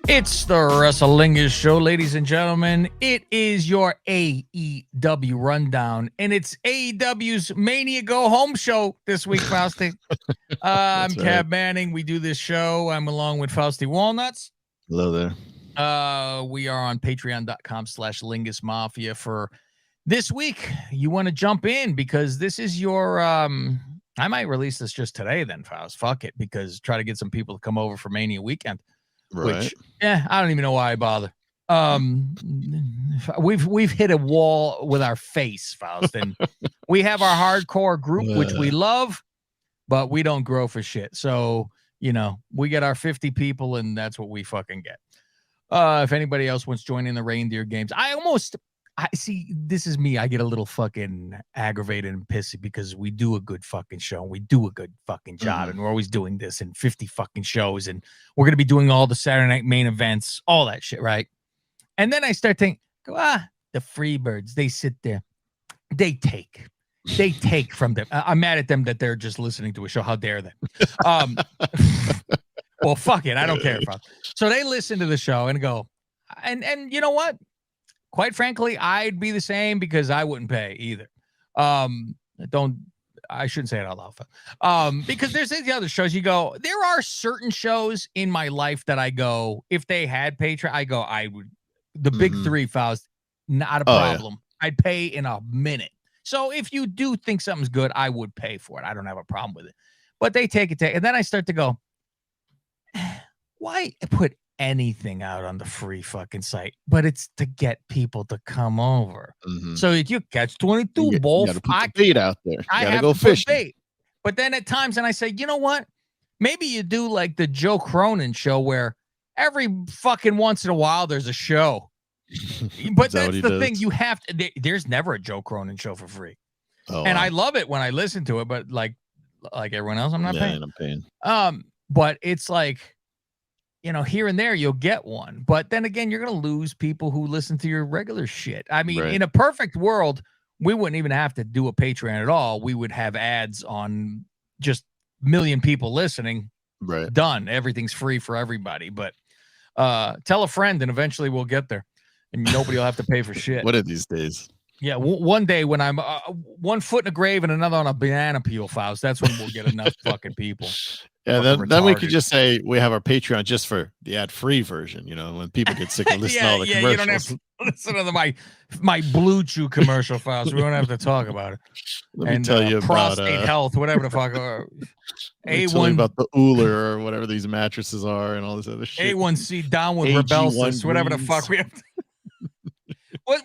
It's the Wrestlingus show, ladies and gentlemen. It is your AEW rundown, and it's AEW's Mania Go Home show this week, Fausti. I'm Cab Manning. We do this show. I'm along with Fausti Walnuts. Hello there. We are on patreon.com/Lingus Mafia for this week. You want to jump in because this is your I might release this just today then, Faust. Fuck it, because try to get some people to come over for Mania weekend. Right. Which, I don't even know why I bother. We've hit a wall with our face, Faust, and we have our hardcore group, which we love, but we don't grow for shit. So, we get our 50 people, and that's what we fucking get. If anybody else wants to join in the reindeer games, I see, this is me. I get a little fucking aggravated and pissy because we do a good fucking show. We do a good fucking job, and we're always doing this in 50 fucking shows, and we're going to be doing all the Saturday night main events, all that shit, right? And then I start thinking, the Freebirds, they sit there. They take from them. I'm mad at them that they're just listening to a show. How dare they? Well, fuck it. I don't care. So they listen to the show and go, and you know what? Quite frankly, I'd be the same because I wouldn't pay either. I shouldn't say it out loud. Because there's the other shows you go, there are certain shows in my life that I go, if they had Patreon, I go, I would, the big three, Faust, not a problem. Yeah. I'd pay in a minute. So if you do think something's good, I would pay for it. I don't have a problem with it. But they take it. And then I start to go, why put anything out on the free fucking site, but it's to get people to come over. So you catch 22 balls. You gotta put the bait out there. I have to put bait. But then at times, and I say, you know what? Maybe you do like the Joe Cronin show where every fucking once in a while there's a show. But that's the thing. You have to. There's never a Joe Cronin show for free, I love it when I listen to it. But like everyone else, I'm not paying. But it's like, here and there, you'll get one. But then again, you're going to lose people who listen to your regular shit. I mean, in a perfect world, we wouldn't even have to do a Patreon at all. We would have ads on just a million people listening. Right. Done. Everything's free for everybody. But tell a friend, and eventually we'll get there. And nobody will have to pay for shit. What are these days? Yeah, one day when I'm 1 foot in a grave and another on a banana peel, Faust, that's when we'll get enough fucking people. Yeah, then we could just say we have our Patreon just for the ad-free version, when people get sick of listening to all the commercials. You don't have to listen to my Blue Chew commercial, Faust. We don't have to talk about it. Let me tell you prostate about health, whatever the fuck. A1 about the Euler or whatever these mattresses are and all this other shit. A1C downward rebelsis, whatever the fuck we have to.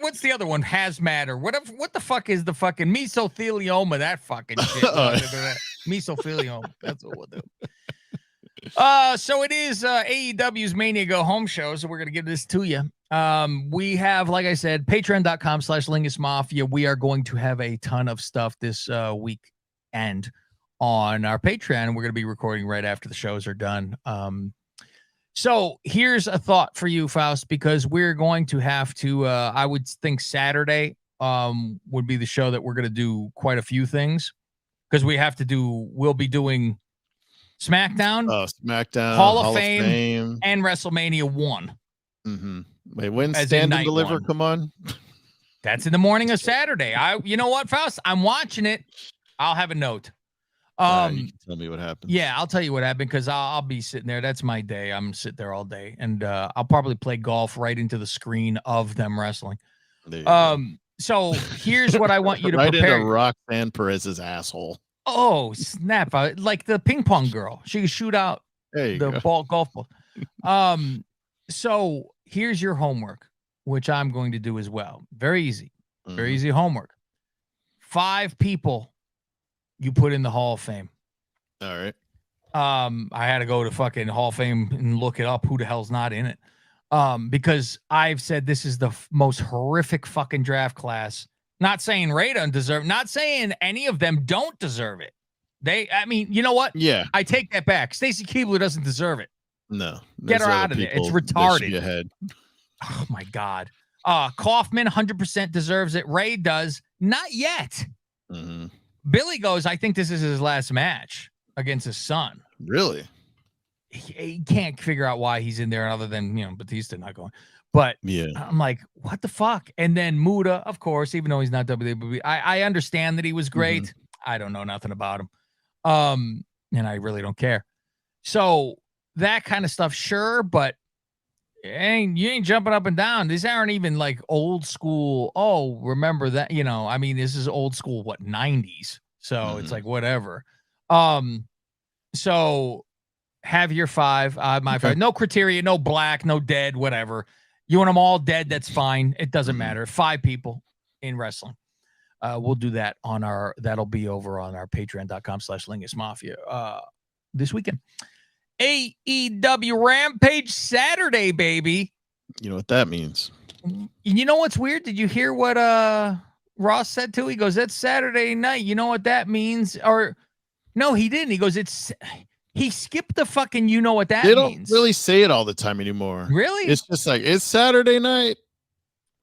What's the other one? Hazmat or whatever. What the fuck is the fucking mesothelioma? That fucking shit. Mesothelioma. That's what we'll do. So it is AEW's Mania Go Home show. So we're gonna give this to you. We have, like I said, patreon.com/Lingus Mafia. We are going to have a ton of stuff this weekend on our Patreon. We're gonna be recording right after the shows are done. So here's a thought for you, Faust, because we're going to have to, I would think Saturday would be the show that we're going to do quite a few things because we'll be doing SmackDown, Hall of Fame, and WrestleMania 1. Wait, when's Stand and Deliver? Come on. That's in the morning of Saturday. You know what, Faust? I'm watching it. I'll have a note. You can tell me what happened. Yeah, I'll tell you what happened because I'll be sitting there. That's my day. I'm sitting there all day, and I'll probably play golf right into the screen of them wrestling. So here's what I want you to prepare. Into Roxanne Perez's asshole. Oh snap! Like the ping pong girl. She can shoot out the golf ball. So here's your homework, which I'm going to do as well. Very easy. Very easy homework. 5 people you put in the Hall of Fame. All right. I had to go to fucking Hall of Fame and look it up. Who the hell's not in it? Because I've said this is the most horrific fucking draft class. Not saying Ray doesn't deserve, not saying any of them don't deserve it. You know what? Yeah. I take that back. Stacey Keibler doesn't deserve it. No. Get her out of there. It's retarded. Oh my God. Kaufman 100% deserves it. Ray does. Not yet. Billy goes, I think this is his last match against his son. Really? he can't figure out why he's in there other than, Batista not going. But yeah, I'm like, what the fuck? And then Muda, of course, even though he's not WWE, I understand that he was great. I don't know nothing about him. And I really don't care. So that kind of stuff, sure, but you ain't jumping up and down. These aren't even like old school. Oh, remember that? This is old school, what, 90s. So it's like whatever. So have your 5, my 5. No criteria, no black, no dead, whatever. You want them all dead, that's fine. It doesn't matter. 5 people in wrestling. We'll do that that'll be over on our patreon.com/Lingus Mafia this weekend. AEW Rampage Saturday, baby. You know what that means. You know what's weird? Did you hear what Ross said too? He goes, that's Saturday night. You know what that means? Or no, he didn't. He goes, he skipped the fucking you know what that means. They don't really say it all the time anymore. Really? It's just like, it's Saturday night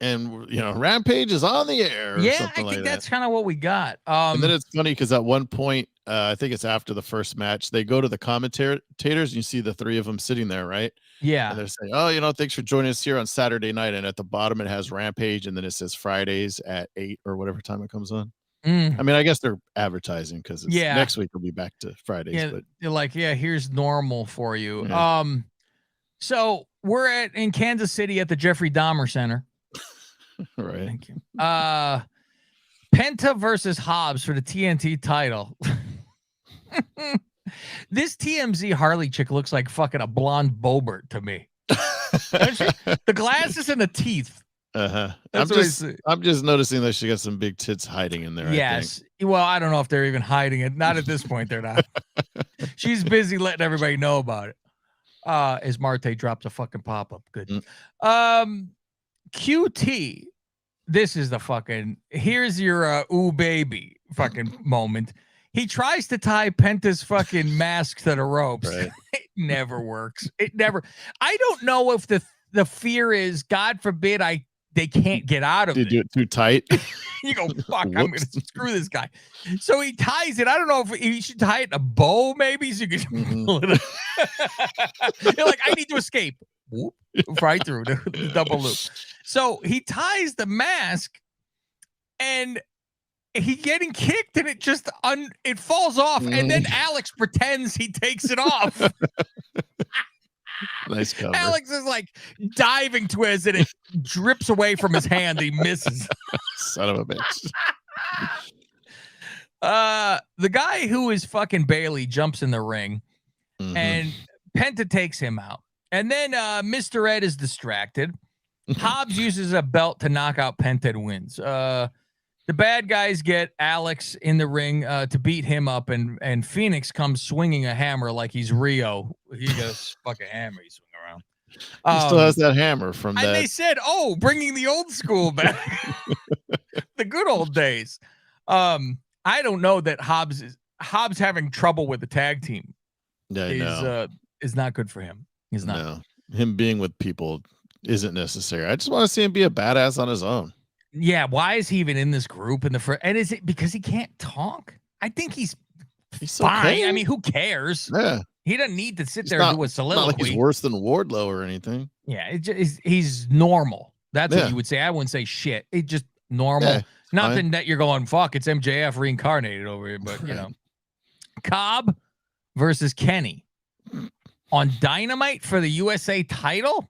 and, Rampage is on the air. Yeah, I think that's kind of what we got. And then it's funny because at one point, I think it's after the first match, they go to the commentators and you see the 3 of them sitting there, right? Yeah. And they're saying, oh, thanks for joining us here on Saturday night. And at the bottom, it has Rampage. And then it says Fridays at 8 or whatever time it comes on. I guess they're advertising because next week we'll be back to Fridays. Yeah, but they're like, yeah, here's normal for you. Yeah. So we're in Kansas City at the Jeffrey Dahmer Center. Right. Thank you. Penta versus Hobbs for the TNT title. This TMZ Harley chick looks like fucking a blonde Bobert to me. The glasses and the teeth. I'm just noticing that she got some big tits hiding in there. Yes. Well, I don't know if they're even hiding it. Not at this point, they're not. She's busy letting everybody know about it. As Marte drops a fucking pop-up. Good. QT. This is the fucking, here's your ooh baby fucking moment. He tries to tie Penta's fucking mask to the ropes. Right. It never works. It never. I don't know if the fear is, God forbid, they can't get out of it. You do it too tight. You go, fuck, I'm going to screw this guy. So he ties it. I don't know if he should tie it in a bow, maybe, so you can pull it up. You're like, I need to escape. Whoop, right through the double loop. So he ties the mask and he getting kicked and it just it falls off. And then Alex pretends he takes it off. Nice cover. Alex is like diving towards it. It drips away from his hand. He misses. Son of a bitch. The guy who is fucking Bailey jumps in the ring and Penta takes him out. And then Mr. Ed is distracted. Hobbs uses a belt to knock out Penta and wins. The bad guys get Alex in the ring to beat him up, and Phoenix comes swinging a hammer like he's Rio. He goes fucking hammer. He's swinging around. He still has that hammer from that. And they said, "Oh, bringing the old school back, the good old days." I don't know that Hobbs having trouble with the tag team. Is not good for him. He's not. No. Him being with people isn't necessary. I just want to see him be a badass on his own. Yeah, why is he even in this group in the first? And is it because he can't talk? I think he's fine. Okay. I mean, who cares? Yeah, he doesn't need to sit there and do a soliloquy. Not like he's worse than Wardlow or anything. Yeah, he's normal. That's what you would say. I wouldn't say shit. It's just normal. Yeah, nothing fine. That you're going, fuck, it's MJF reincarnated over here. But Cobb versus Kenny on Dynamite for the USA title.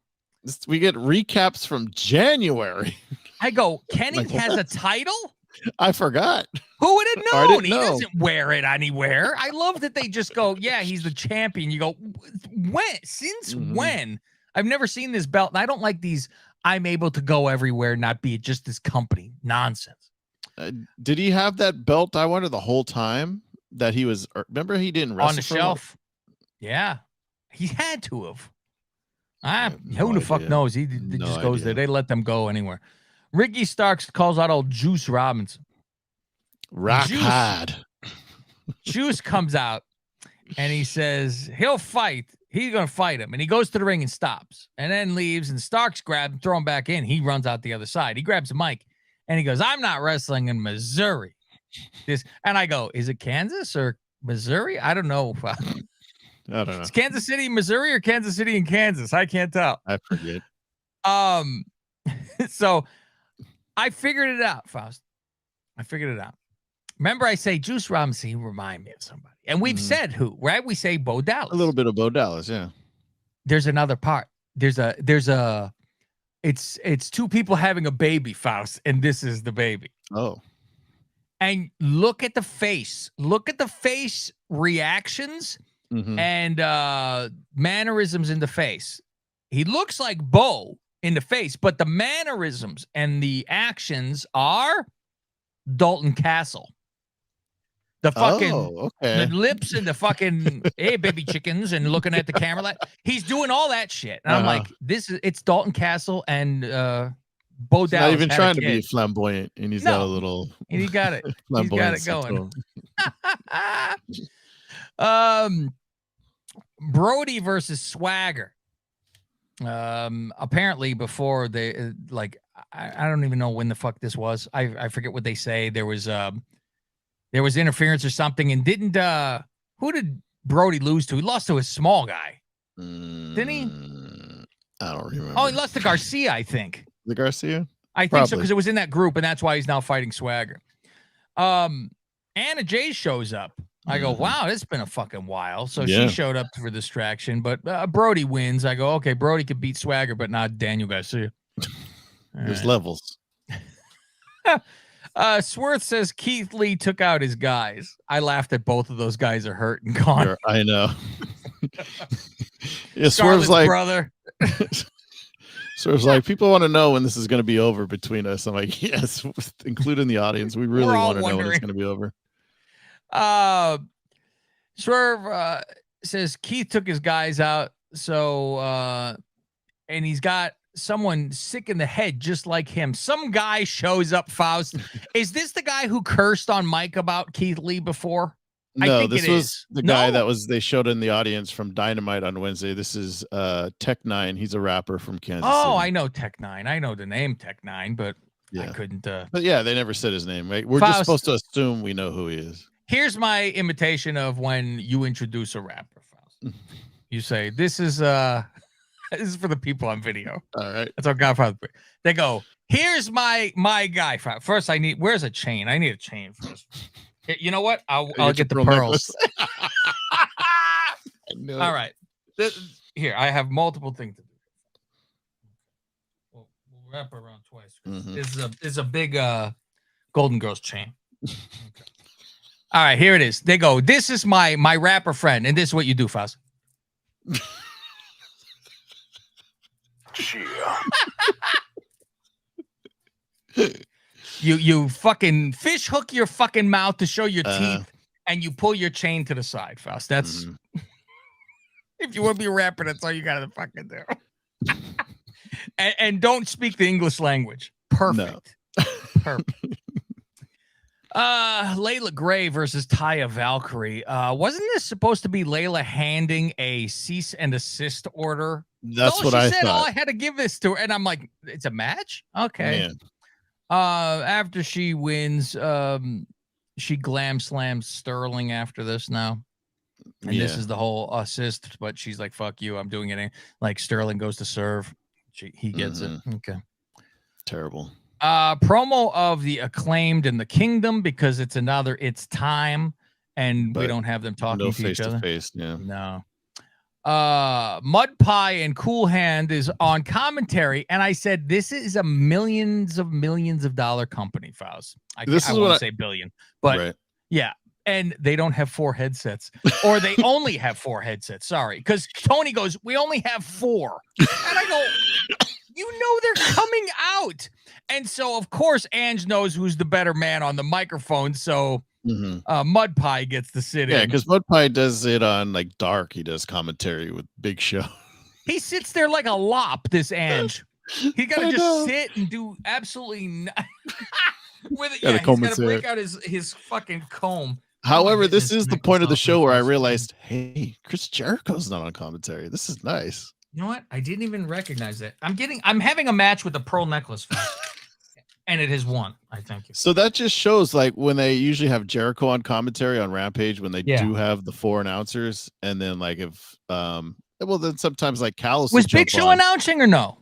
We get recaps from January. I go, Kenny has a title? I forgot. Who would have known? He doesn't wear it anywhere. I love that they just go, yeah, he's the champion. You go, when? Since when? I've never seen this belt. And I don't like these, I'm able to go everywhere, not be just this company nonsense. Did he have that belt, I wonder, the whole time that he was, remember he didn't wrestle on the shelf? Yeah. He had to have. Who the fuck knows? He just goes there. They let them go anywhere. Ricky Starks calls out old Juice Robinson. Rock hard. Juice comes out and he says he'll fight. He's going to fight him. And he goes to the ring and stops and then leaves. And Starks grabs him, throw him back in. He runs out the other side. He grabs a mic and he goes, I'm not wrestling in Missouri. And I go, is it Kansas or Missouri? I don't know. I don't know. It's Kansas City, Missouri, or Kansas City and Kansas. I can't tell. I forget. So I figured it out, Faust. I figured it out. Remember, I say Juice Robinson, you remind me of somebody. And we've said who, right? We say Bo Dallas. A little bit of Bo Dallas, yeah. There's another part. It's two people having a baby, Faust, and this is the baby. Oh. And look at the face. Look at the face reactions and mannerisms in the face. He looks like Bo in the face, but the mannerisms and the actions are Dalton Castle. The fucking the lips and the fucking hey baby chickens and looking at the camera like he's doing all that shit. And I'm like, it's Dalton Castle and Bo Dallas. Not even trying to be flamboyant, and he's got a little and he got it. He's got it going. Brody versus Swagger. Apparently before they I don't even know when the fuck this was. I forget what they say. There was interference or something, and who did Brody lose to? He lost to a small guy, didn't he? I don't remember. Oh, he lost to Garcia, I think. The Garcia? I think so, because it was in that group, and that's why he's now fighting Swagger. Anna Jay shows up. I go, wow, it's been a fucking while. So she showed up for distraction, but Brody wins. I go, okay, Brody could beat Swagger, but not Daniel Garcia. There's levels. Swerth says Keith Lee took out his guys. I laughed at both of those guys are hurt and gone. I know. Swerve's like, brother. Swerve's like, people want to know when this is going to be over between us. I'm like, yes, including the audience. We really want to know when it's going to be over. Swerve says Keith took his guys out. So, and he's got someone sick in the head just like him. Some guy shows up, Faust. Is this the guy who cursed on Mike about Keith Lee before? No, this was the guy that they showed in the audience from Dynamite on Wednesday. This is Tech Nine. He's a rapper from Kansas City. I know Tech Nine. I know the name Tech Nine, but I couldn't. But yeah, they never said his name, right? We're just supposed to assume we know who he is. Here's my imitation of when you introduce a rapper, Faust. You say, this is for the people on video. All right. That's how Godfather. They go, here's my guy. First, where's a chain? I need a chain first. You know what? I'll get the pearls. All right. Here, I have multiple things to do. We'll wrap around twice. It's a big Golden Girls chain. Okay. All right, here it is. They go, this is my rapper friend, and this is what you do, Faust. You fucking fish hook your fucking mouth to show your teeth, and you pull your chain to the side, Faust. That's if you want to be a rapper, that's all you gotta fucking do. and don't speak the English language. Perfect. No. Perfect. Layla Gray versus Taya Valkyrie. Wasn't this supposed to be Layla handing a cease and desist order? That's what I thought. Oh, I had to give this to her, and I'm like, it's a match? Okay. Man. After she wins, she glam slams Sterling after this now. And this is the whole assist, but she's like, fuck you, I'm doing it. Like Sterling goes to serve. He gets it. Okay. Terrible. Promo of the Acclaimed and the Kingdom, because it's time, and we don't have them talking to each other. No. Mud Pie and Cool Hand is on commentary, and I said this is a millions of dollar company, Faust. I won't say billion, but yeah. And they don't have 4 headsets, or they only have 4 headsets. Sorry, because Tony goes, we only have 4, and I go, you know they're coming out. And so, of course, Ange knows who's the better man on the microphone. So Mud Pie gets to sit in. Yeah, because Mud Pie does it on like Dark. He does commentary with Big Show. He sits there like a lop, this Ange. He got to just sit and do absolutely nothing. With it. Yeah, he's got to break out his fucking comb. However, this is the point of the show where I realized, hey, Chris Jericho's not on commentary. This is nice. You know what? I didn't even recognize that. I'm having a match with a pearl necklace. And it has won, I think. So that just shows, like, when they usually have Jericho on commentary on Rampage, when they do have the 4 announcers, and then like if well, then sometimes like Callis was Big Show announcing or no?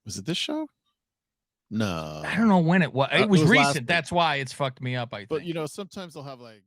Was it this show? No, I don't know when it was. It was recent. That's why it's fucked me up. I think. But sometimes they'll have like